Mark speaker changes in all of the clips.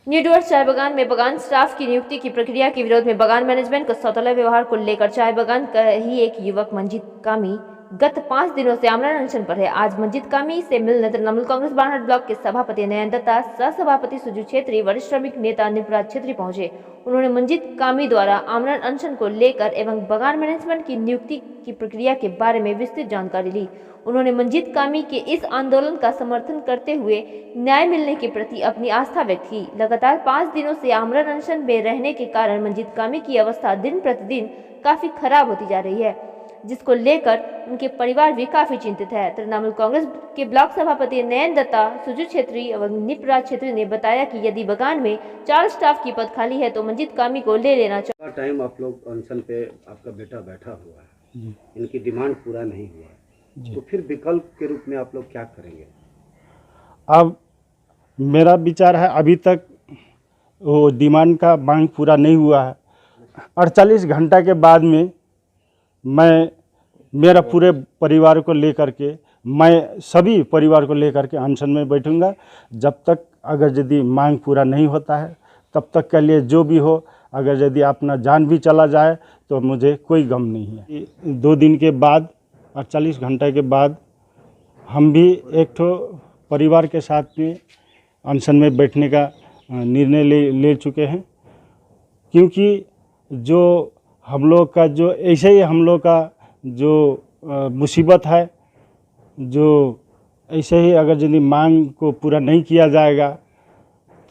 Speaker 1: New doors चाय बागान में बागान स्टाफ की नियुक्ति की प्रक्रिया के विरोध में बागान मैनेजमेंट का सौतेला व्यवहार को लेकर चाय बागान का ही एक युवक मंजीत कामी गत 5 दिनों से आमरण अनशन पर है। आज मंजीत कामी से मिलने तृणमूल कांग्रेस बारहट ब्लॉक के सभापति नयन दत्ता, सह सभापति सुजू छेत्री, वरिष्ठ श्रमिक नेता निपराज छेत्री पहुंचे। उन्होंने मंजीत कामी द्वारा आमरण अनशन को लेकर एवं बागान मैनेजमेंट की नियुक्ति की प्रक्रिया के बारे में विस्तृत जानकारी ली। उन्होंने मंजीत कामी के इस आंदोलन का समर्थन करते हुए न्याय मिलने के प्रति अपनी आस्था व्यक्त की। लगातार 5 दिनों से आमरण अनशन में रहने के कारण मंजीत कामी की अवस्था दिन प्रतिदिन काफी खराब होती जा रही है, जिसको लेकर उनके परिवार भी काफी चिंतित है। तृणमूल कांग्रेस के ब्लॉक सभापति नयन दत्ता, सुजू छेत्री एवं निपराज छेत्री ने बताया कि यदि बागान में 4 स्टाफ की पद खाली है तो मंजीत कामी को ले लेना चाहिए।
Speaker 2: टाइम आप लोग अनशन पे आपका बेटा बैठा हुआ है, इनकी डिमांड पूरा नहीं हुआ, तो फिर विकल्प के रूप में आप लोग क्या करेंगे?
Speaker 3: अब मेरा विचार है, अभी तक वो डिमांड का मांग पूरा नहीं हुआ है। 48 घंटा के बाद में मैं मेरा पूरे परिवार को लेकर के, मैं सभी परिवार को लेकर के अनशन में बैठूंगा। जब तक अगर यदि मांग पूरा नहीं होता है तब तक के लिए जो भी हो, अगर यदि अपना जान भी चला जाए तो मुझे कोई गम नहीं है। 2 दिन के बाद 48 घंटे के बाद हम भी एक ठो परिवार के साथ में अनशन में बैठने का निर्णय ले चुके हैं, क्योंकि जो हम लोग का जो ऐसे ही हम लोग का जो मुसीबत है, जो ऐसे ही अगर यदि मांग को पूरा नहीं किया जाएगा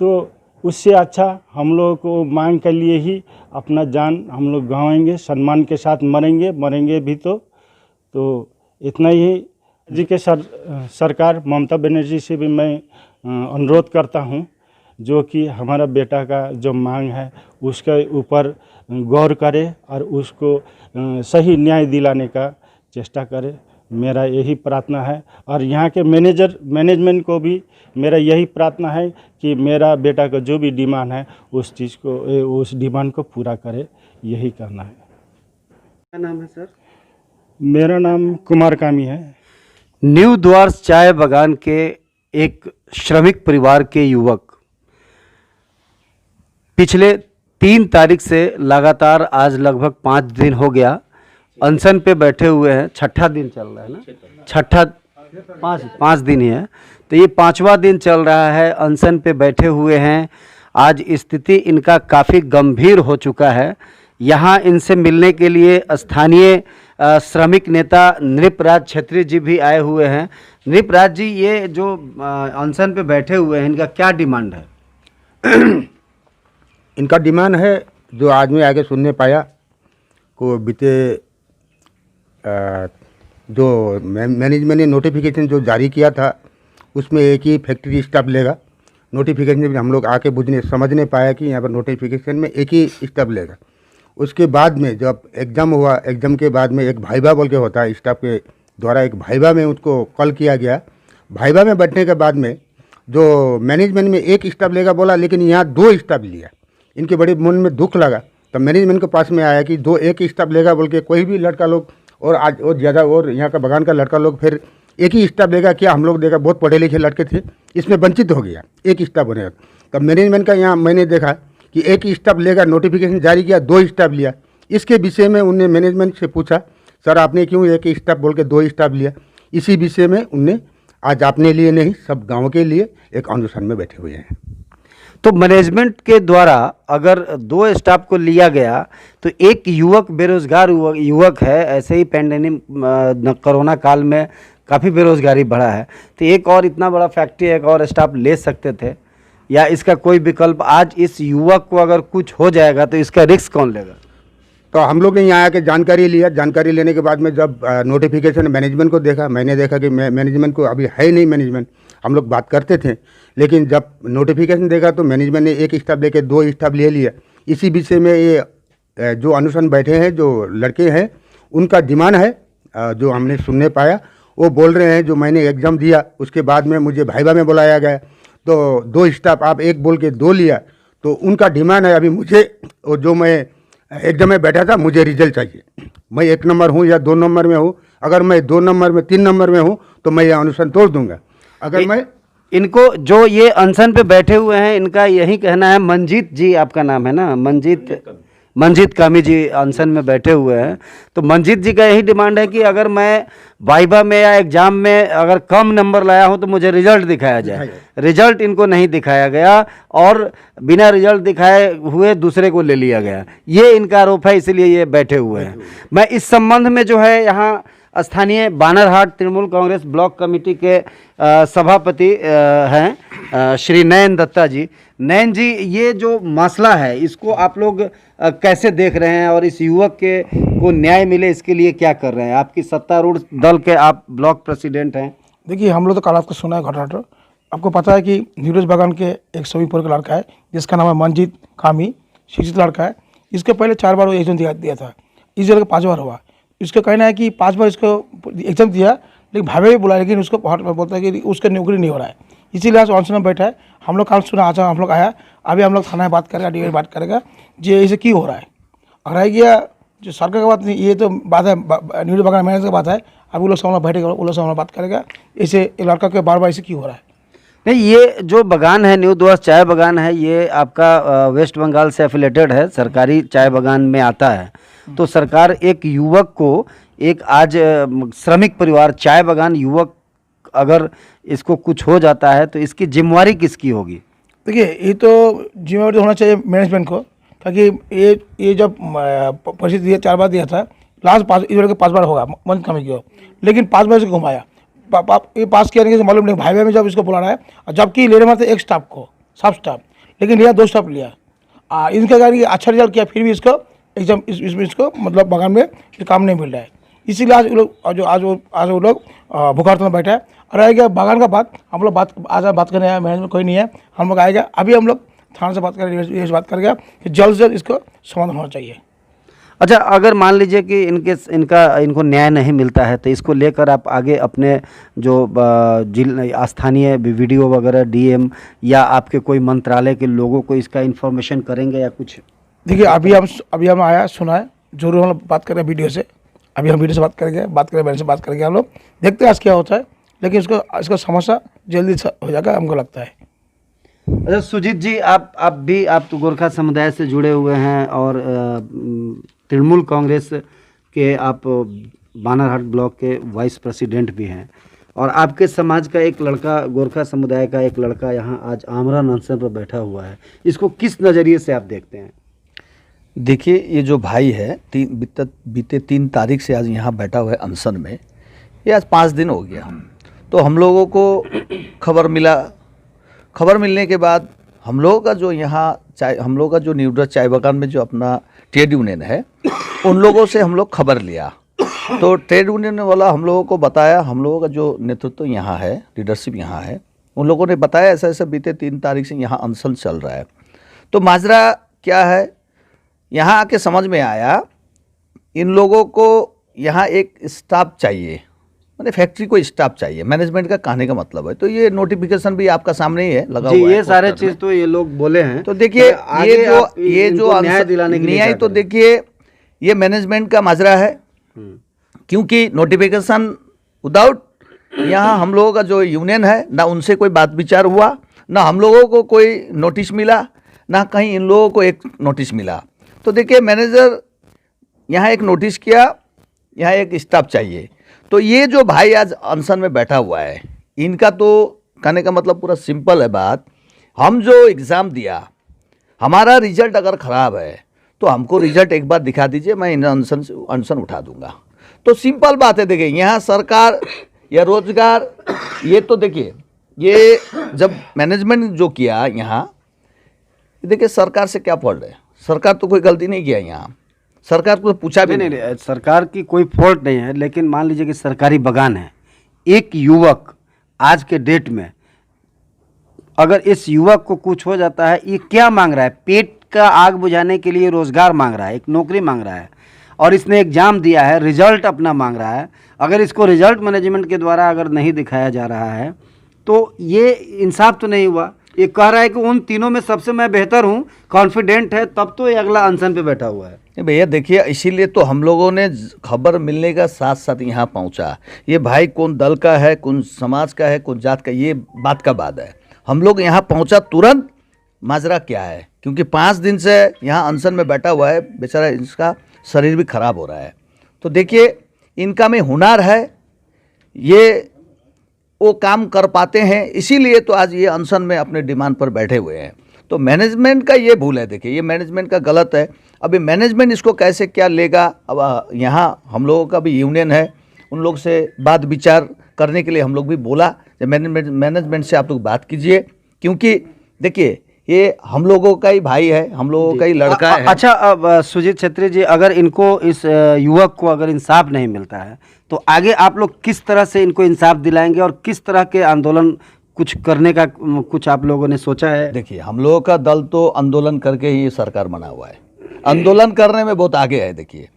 Speaker 3: तो उससे अच्छा हम लोग को मांग के लिए ही अपना जान हम लोग गंवाएंगे, सम्मान के साथ मरेंगे भी तो इतना ही। जी के सरकार ममता बनर्जी से भी मैं अनुरोध करता हूं, जो कि हमारा बेटा का जो मांग है उसके ऊपर गौर करे और उसको सही न्याय दिलाने का चेष्टा करे। मेरा यही प्रार्थना है और यहाँ के मैनेजमेंट को भी मेरा यही प्रार्थना है कि मेरा बेटा का जो भी डिमांड है उस डिमांड को पूरा करे, यही करना है।
Speaker 2: क्या नाम है सर?
Speaker 3: मेरा नाम कुमार कामी है।
Speaker 2: न्यू डुअर्स चाय बागान के एक श्रमिक परिवार के युवक पिछले 3 तारीख से लगातार आज लगभग 5 दिन हो गया अनशन पे बैठे हुए हैं। 6ठा दिन चल रहा है ना, 5 दिन ही है, तो ये 5वां दिन चल रहा है अनशन पे बैठे हुए हैं। आज स्थिति इनका काफ़ी गंभीर हो चुका है। यहाँ इनसे मिलने के लिए स्थानीय श्रमिक नेता निपराज छेत्री जी भी आए हुए हैं। निपराज जी, ये जो अनशन पे बैठे हुए हैं, इनका क्या डिमांड है?
Speaker 4: इनका डिमांड है, जो आज मैं आगे सुनने पाया को बीते जो मैनेजमेंट ने नोटिफिकेशन जो जारी किया था उसमें एक ही फैक्ट्री स्टाफ लेगा। नोटिफिकेशन में हम लोग आके समझने पाया कि यहाँ पर नोटिफिकेशन में एक ही स्टाफ लेगा। उसके बाद में जब एग्ज़ाम हुआ, एग्ज़ाम के बाद में एक भाइबा बोल के होता है, स्टाफ के द्वारा एक भाइबा में उसको कॉल किया गया। भाइबा में बैठने के बाद में जो मैनेजमेंट में एक स्टाफ लेगा बोला, लेकिन यहाँ 2 स्टाफ लिया। इनके बड़े मन में दुख लगा, तो मैनेजमेंट के पास में आया कि एक स्टाफ लेगा बोल के कोई भी लड़का लोग और आज और ज़्यादा और यहाँ का बागान का लड़का लोग फिर एक ही स्टाफ लेगा क्या? हम लोग देखा बहुत पढ़े लिखे लड़के थे, इसमें वंचित हो गया, एक स्टाफ बनेगा। तब मैनेजमेंट का यहाँ मैंने देखा कि एक ही स्टाफ लेगा, नोटिफिकेशन जारी किया, 2 स्टाफ लिया। इसके विषय में उनने मैनेजमेंट से पूछा, सर आपने क्यों एक ही स्टाफ बोल के 2 स्टाफ लिया? इसी विषय में उनने आज अपने लिए नहीं सब गाँव के लिए एक अनशन में बैठे हुए हैं।
Speaker 2: तो मैनेजमेंट के द्वारा अगर 2 स्टाफ को लिया गया तो एक युवक बेरोजगार युवक है, ऐसे ही पैंडेमिक कोरोना काल में काफ़ी बेरोजगारी बढ़ा है, तो एक और इतना बड़ा फैक्ट्री एक और स्टाफ ले सकते थे, या इसका कोई विकल्प? आज इस युवक को अगर कुछ हो जाएगा तो इसका रिस्क कौन लेगा?
Speaker 4: तो हम लोग ने यहाँ आके जानकारी लिया। जानकारी लेने के बाद में जब नोटिफिकेशन मैनेजमेंट को देखा, मैंने देखा कि मैनेजमेंट को अभी है नहीं मैनेजमेंट, हम लोग बात करते थे, लेकिन जब नोटिफिकेशन देखा तो मैनेजमेंट ने एक स्टाफ लेके 2 स्टाफ ले लिया। इसी विषय में ये जो अनशन बैठे हैं जो लड़के हैं उनका डिमांड है, जो हमने सुनने पाया वो बोल रहे हैं, जो मैंने एग्ज़ाम दिया उसके बाद में मुझे भाइबा में बुलाया गया तो 2 स्टाफ आप एक बोल के 2 लिया, तो उनका डिमांड है अभी मुझे, और जो मैं एकदम मैं बैठा था, मुझे रिजल्ट चाहिए। मैं 1 नंबर हूँ या 2 नंबर में हूँ, अगर मैं 2 नंबर में 3 नंबर में हूँ तो मैं ये अनशन तोड़ दूंगा। अगर मैं
Speaker 2: इनको जो ये अनशन पे बैठे हुए हैं, इनका यही कहना है। मंजीत जी आपका नाम है ना? मंजीत कामी जी अनशन में बैठे हुए हैं। तो मंजीत जी का यही डिमांड है कि अगर मैं वाइवा में या एग्जाम में अगर कम नंबर लाया हूं तो मुझे रिजल्ट दिखाया जाए। रिजल्ट इनको नहीं दिखाया गया और बिना रिजल्ट दिखाए हुए दूसरे को ले लिया गया, ये इनका आरोप है, इसलिए ये बैठे हुए हैं। मैं इस संबंध में जो है यहाँ स्थानीय बानरहाट तृणमूल कांग्रेस ब्लॉक कमेटी के सभापति हैं श्री नयन दत्ता जी। नयन जी, ये जो मसला है इसको आप लोग कैसे देख रहे हैं और इस युवक के को न्याय मिले इसके लिए क्या कर रहे हैं? आपकी सत्तारूढ़ दल के आप ब्लॉक प्रेसिडेंट हैं।
Speaker 5: देखिए, हम लोग तो कल आपको सुना है घटना। आपको पता है कि नीरज बागान के एक समीपुर का लड़का है जिसका नाम है मंजीत कामी, शिक्षित लड़का है। इसके पहले 4 बार वो एग्जाम दिया था, इस जगह 5 बार हुआ। इसका कहना है कि 5 बार इसको एग्जाम दिया, लेकिन भावे भी बुलाया, लेकिन उसको बोलता है कि उसका नौकरी नहीं हो रहा है, इसीलिए आज अनशन में बैठा है। हम लोग कल सुना, आज हम लोग आया, अभी हम लोग थाना में बात करेगा, डीएम बात करेगा जो ऐसे क्यों हो रहा है। और रह गया जो सरकार का बात नहीं, ये तो बात है नीरज बागान मैनेजर का बात है। अभी वो लोग सामने बैठेगा, वो लोग सामने बात करेगा ऐसे ये लड़का के बार ऐसे क्यों हो रहा है।
Speaker 2: नहीं, ये जो बागान है न्यू द्वास चाय बागान है, ये आपका वेस्ट बंगाल से एफिलेटेड है, सरकारी चाय बागान में आता है। तो सरकार एक युवक को, एक आज श्रमिक परिवार चाय बागान युवक, अगर इसको कुछ हो जाता है तो इसकी जिम्मेवारी किसकी होगी?
Speaker 5: देखिए, ये तो जिम्मेवारी होना चाहिए मैनेजमेंट को, ताकि ये जब परिस्थिति दिया 4 बार दिया था, लास्ट 5 इस बार के 5 बार होगा मंथ कमी की हो, लेकिन 5 बार से घुमाया। ये पास किया नहीं, मालूम नहीं भाई में जब इसको बुलाना है, और जबकि लेने में एक स्टाफ को, सब स्टाफ, लेकिन लिया 2 स्टाफ लिया। इनका गाड़ी अच्छा रिजल्ट किया, फिर भी इसको एग्जाम इसको मतलब बागान में काम नहीं मिल रहा है। इसीलिए आज वो लोग भूख में बैठा है। और आएगा बागान का बात, हम लोग आज बात करने आए, मैनेजमेंट कोई नहीं है, हम लोग आएगा। अभी हम लोग थाना से बात करेंगे, बात करेगा कि जल्द से जल्द इसको समाधान होना चाहिए।
Speaker 2: अच्छा, अगर मान लीजिए कि इनको न्याय नहीं मिलता है तो इसको लेकर आप आगे अपने जो स्थानीय वीडियो वगैरह डीएम या आपके कोई मंत्रालय के लोगों को इसका इन्फॉर्मेशन करेंगे या कुछ?
Speaker 5: देखिए, अभी हम आया, सुना है, जरूर हम लोग बात करें वीडियो से। अभी हम वीडियो से बात करेंगे, मैंने से बात करेंगे, हम लोग देखते हैं आज क्या होता है, लेकिन इसका समस्या जल्दी हो जाएगा, हमको लगता है।
Speaker 2: अच्छा सुजीत जी, आप तो गोरखा समुदाय से जुड़े हुए हैं और तृणमूल कांग्रेस के आप बानरहाट ब्लॉक के वाइस प्रेसिडेंट भी हैं, और आपके समाज का एक लड़का, गोरखा समुदाय का एक लड़का यहाँ आज आमरण अनशन पर बैठा हुआ है, इसको किस नज़रिए से आप देखते हैं?
Speaker 6: देखिए, ये जो भाई है बीते 3 तारीख से आज यहाँ बैठा हुआ है अनशन में, ये आज 5 दिन हो गया। तो हम लोगों को खबर मिलने के बाद हम लोगों का जो न्यू द्वास चाय बागान में जो अपना ट्रेड यूनियन है, उन लोगों से हम लोग खबर लिया। तो ट्रेड यूनियन वाला हम लोगों को बताया, हम लोगों का जो नेतृत्व यहाँ है, लीडरशिप यहाँ है, उन लोगों ने बताया ऐसा ऐसा बीते 3 तारीख से यहाँ अनशन चल रहा है। तो माजरा क्या है, यहाँ आके समझ में आया, इन लोगों को यहाँ एक स्टाफ चाहिए, मैंने फैक्ट्री को स्टाफ चाहिए, मैनेजमेंट का कहने का मतलब है। तो ये नोटिफिकेशन भी आपका सामने ही है लगा हुआ है,
Speaker 2: ये सारे चीज़ तो ये लोग बोले हैं।
Speaker 6: तो देखिए, ये जो न्याय तो देखिए, ये मैनेजमेंट का माजरा है, क्योंकि नोटिफिकेशन विदाउट यहाँ हम लोगों का जो यूनियन है, ना उनसे कोई बात विचार हुआ, ना हम लोगों को कोई नोटिस मिला, ना कहीं इन लोगों को एक नोटिस मिला। तो देखिए, मैनेजर यहाँ एक नोटिस किया, यहाँ एक स्टाफ चाहिए। तो ये जो भाई आज अनशन में बैठा हुआ है, इनका तो कहने का मतलब पूरा सिंपल है बात। हम जो एग्ज़ाम दिया, हमारा रिजल्ट अगर ख़राब है तो हमको रिजल्ट एक बार दिखा दीजिए, मैं इन अनशन उठा दूंगा। तो सिंपल बात है। देखिए, यहाँ सरकार या रोजगार, ये तो देखिए, ये जब मैनेजमेंट जो किया यहाँ, देखिए सरकार से क्या फॉल्ट है, सरकार तो कोई गलती नहीं किया यहाँ, सरकार को पूछा भी
Speaker 2: नहीं, सरकार की कोई फॉल्ट नहीं है। लेकिन मान लीजिए कि सरकारी बागान है, एक युवक आज के डेट में, अगर इस युवक को कुछ हो जाता है, ये क्या मांग रहा है? पेट का आग बुझाने के लिए रोजगार मांग रहा है, एक नौकरी मांग रहा है, और इसने एग्जाम दिया है, रिजल्ट अपना मांग रहा है। अगर इसको रिजल्ट मैनेजमेंट के द्वारा अगर नहीं दिखाया जा रहा है तो ये इंसाफ तो नहीं हुआ। ये कह रहा है कि उन तीनों में सबसे मैं बेहतर हूँ, कॉन्फिडेंट है, तब तो ये अगला अनशन पे बैठा हुआ है।
Speaker 6: नहीं भैया देखिए, इसीलिए तो हम लोगों ने खबर मिलने का साथ साथ यहाँ पहुँचा। ये भाई कौन दल का है, कौन समाज का है, कौन जात का, ये बात का बात है। हम लोग यहाँ पहुँचा तुरंत, माजरा क्या है, क्योंकि 5 दिन से यहाँ अनशन में बैठा हुआ है बेचारा, इसका शरीर भी खराब हो रहा है। तो देखिए, इनका में हुनर है, ये वो काम कर पाते हैं, इसीलिए तो आज ये अनशन में अपने डिमांड पर बैठे हुए हैं। तो मैनेजमेंट का ये भूल है, देखिए ये मैनेजमेंट का गलत है। अभी मैनेजमेंट इसको कैसे क्या लेगा, अब यहाँ हम लोगों का भी यूनियन है, उन लोग से बात विचार करने के लिए हम लोग भी बोला कि मैनेजमेंट से आप लोग बात कीजिए, क्योंकि देखिए ये हम लोगों का ही भाई है, हम लोगों का ही लड़का है।
Speaker 2: अच्छा, अब सुजीत छेत्री जी, अगर इनको इस युवक को अगर इंसाफ नहीं मिलता है तो आगे आप लोग किस तरह से इनको इंसाफ दिलाएंगे और किस तरह के आंदोलन कुछ करने का कुछ आप लोगों ने सोचा है?
Speaker 6: देखिए, हम लोगों का दल तो आंदोलन करके ही सरकार बना हुआ है, आंदोलन करने में बहुत आगे है। देखिए,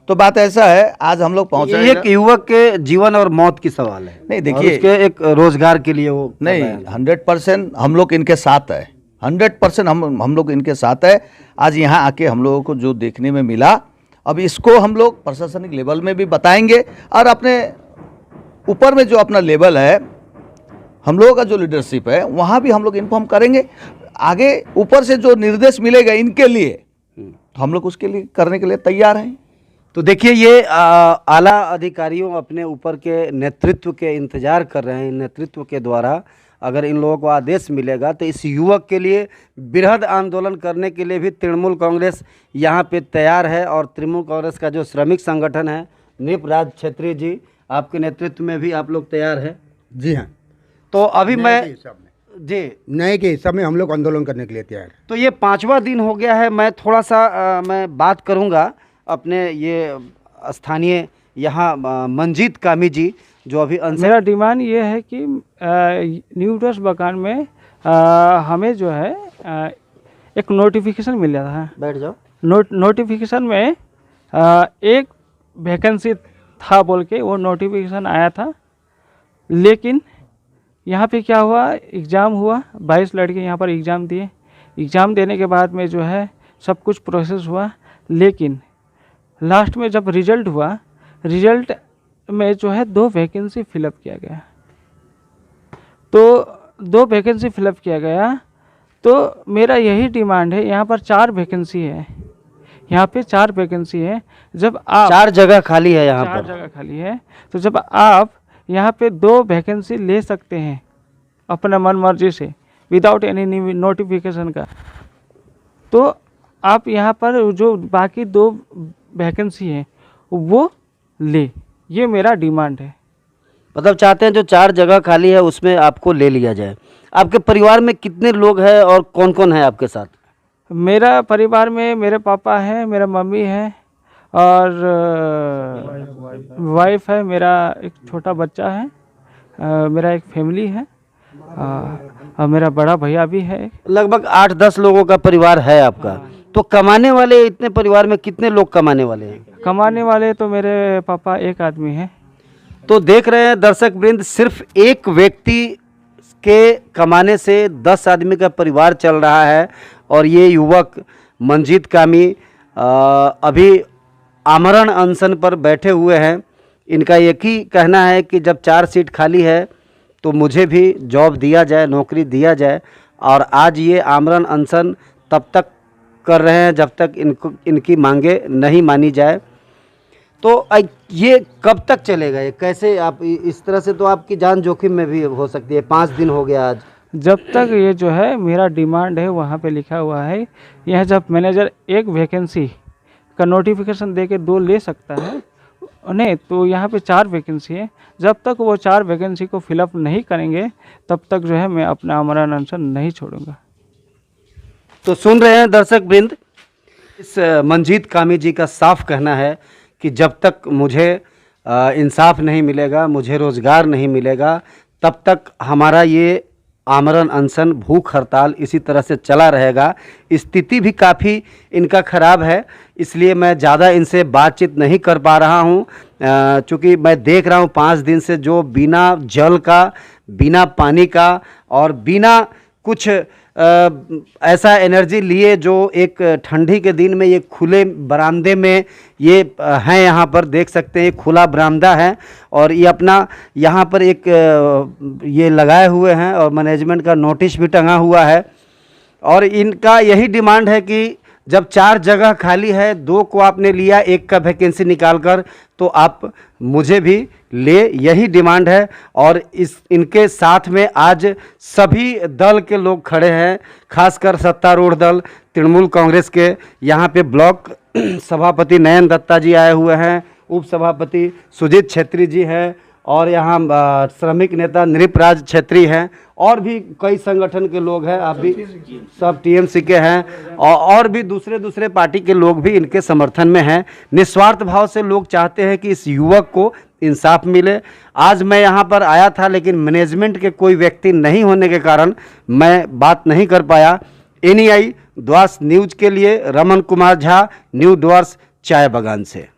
Speaker 6: तो बात ऐसा है, आज हम लोग पहुंचे,
Speaker 2: एक युवक के जीवन और मौत की सवाल है।
Speaker 6: नहीं देखिए,
Speaker 2: उसके एक रोजगार के लिए वो
Speaker 6: नहीं 100% हम लोग इनके साथ है, 100% हम लोग इनके साथ है। आज यहाँ आके हम लोगों को जो देखने में मिला, अब इसको हम लोग प्रशासनिक लेवल में भी बताएंगे और अपने ऊपर में जो अपना लेवल है, हम लोगों का जो लीडरशिप है, वहाँ भी हम लोग इन्फॉर्म करेंगे। आगे ऊपर से जो निर्देश मिलेगा इनके लिए, तो हम लोग उसके लिए करने के लिए तैयार हैं।
Speaker 2: तो देखिए, ये आला अधिकारियों अपने ऊपर के नेतृत्व के इंतजार कर रहे हैं। नेतृत्व के द्वारा अगर इन लोगों को आदेश मिलेगा तो इस युवक के लिए बृहद आंदोलन करने के लिए भी तृणमूल कांग्रेस यहाँ पे तैयार है। और तृणमूल कांग्रेस का जो श्रमिक संगठन है, नृपराज छेत्री जी, आपके नेतृत्व में भी आप लोग तैयार हैं?
Speaker 4: जी हाँ,
Speaker 2: तो अभी मैं जी
Speaker 4: नए के हिसाब में हम लोग आंदोलन करने के लिए तैयार हैं।
Speaker 2: तो ये 5वां दिन हो गया है। मैं थोड़ा सा मैं बात करूँगा अपने ये स्थानीय यहाँ मंजीत कामी जी, जो अभी
Speaker 7: मेरा डिमांड ये है कि न्यू ट्रस्ट बगान में हमें जो है एक नोटिफिकेशन मिल जाता है।
Speaker 2: बैठ जाओ।
Speaker 7: नोटिफिकेशन में एक वैकेंसी था बोल के वो नोटिफिकेशन आया था, लेकिन यहाँ पे क्या हुआ, एग्ज़ाम हुआ, 22 लड़के यहाँ पर एग्ज़ाम दिए। एग्ज़ाम देने के बाद में जो है सब कुछ प्रोसेस हुआ, लेकिन लास्ट में जब रिज़ल्ट हुआ, रिज़ल्ट में जो है 2 वैकेंसी फिलअप किया गया। तो 2 वैकेंसी फिलअप किया गया, तो मेरा यही डिमांड है, यहाँ पर 4 वैकेंसी है, यहाँ पे 4 वैकेंसी है। जब आप
Speaker 2: 4 जगह खाली है, यहाँ
Speaker 7: 4
Speaker 2: पर
Speaker 7: जगह खाली है, तो जब आप यहाँ पे 2 वैकेंसी ले सकते हैं अपना मन मर्जी से, विदाउट एनी नोटिफिकेशन का, तो आप यहाँ पर जो बाकी 2 वैकेंसी है वो ले, ये मेरा डिमांड है।
Speaker 2: मतलब चाहते हैं जो 4 जगह खाली है उसमें आपको ले लिया जाए। आपके परिवार में कितने लोग हैं और कौन कौन है आपके साथ?
Speaker 7: मेरा परिवार में मेरे पापा हैं, मेरा मम्मी है और वाइफ है, मेरा एक छोटा बच्चा है, मेरा एक फैमिली है और मेरा बड़ा भैया भी है।
Speaker 2: लगभग 8-10 लोगों का परिवार है आपका। तो कमाने वाले इतने परिवार में कितने लोग कमाने वाले हैं?
Speaker 7: कमाने वाले तो मेरे पापा एक आदमी हैं।
Speaker 2: तो देख रहे हैं दर्शक वृंद, सिर्फ एक व्यक्ति के कमाने से 10 आदमी का परिवार चल रहा है। और ये युवक मंजीत कामी अभी आमरण अनशन पर बैठे हुए हैं। इनका एक ही कहना है कि जब 4 सीट खाली है तो मुझे भी जॉब दिया जाए, नौकरी दिया जाए। और आज ये आमरण अनशन तब तक कर रहे हैं जब तक इनकी मांगे नहीं मानी जाए। तो ये कब तक चलेगा? ये कैसे आप इस तरह से तो आपकी जान जोखिम में भी हो सकती है। 5 दिन हो गया आज।
Speaker 7: जब तक ये जो है मेरा डिमांड है, वहाँ पे लिखा हुआ है, यह जब मैनेजर एक वैकेंसी का नोटिफिकेशन दे के 2 ले सकता है, नहीं तो यहाँ पे 4 वैकेंसी है। जब तक वो 4 वैकेंसी को फिलअप नहीं करेंगे तब तक जो है मैं अपना आमरण अनशन नहीं छोड़ूंगा।
Speaker 2: तो सुन रहे हैं दर्शक वृंद, इस मंजीत कामी जी का साफ कहना है कि जब तक मुझे इंसाफ नहीं मिलेगा, मुझे रोज़गार नहीं मिलेगा, तब तक हमारा ये आमरण अनशन, भूख हड़ताल इसी तरह से चला रहेगा। स्थिति भी काफ़ी इनका ख़राब है, इसलिए मैं ज़्यादा इनसे बातचीत नहीं कर पा रहा हूँ, चूँकि मैं देख रहा हूँ 5 दिन से जो बिना जल का, बिना पानी का और बिना कुछ ऐसा एनर्जी लिए जो एक ठंडी के दिन में ये खुले बरामदे में ये हैं। यहाँ पर देख सकते हैं ये खुला बरामदा है और ये अपना यहाँ पर एक ये लगाए हुए हैं और मैनेजमेंट का नोटिस भी टंगा हुआ है। और इनका यही डिमांड है कि जब 4 जगह खाली है, 2 को आपने लिया, 1 का वैकेंसी निकाल कर, तो आप मुझे भी ले, यही डिमांड है। और इनके साथ में आज सभी दल के लोग खड़े हैं, खासकर सत्तारूढ़ दल तृणमूल कांग्रेस के यहाँ पे ब्लॉक सभापति नयन दत्ता जी आए हुए हैं, उप सभापति सुजीत छेत्री जी हैं और यहाँ श्रमिक नेता नृपराज छेत्री हैं और भी कई संगठन के लोग हैं। आप भी सब टीएमसी के हैं और भी दूसरे पार्टी के लोग भी इनके समर्थन में हैं। निस्वार्थ भाव से लोग चाहते हैं कि इस युवक को इंसाफ मिले। आज मैं यहाँ पर आया था लेकिन मैनेजमेंट के कोई व्यक्ति नहीं होने के कारण मैं बात नहीं कर पाया। NEI द्वास न्यूज के लिए रमन कुमार झा, न्यू द्वास चाय बागान से।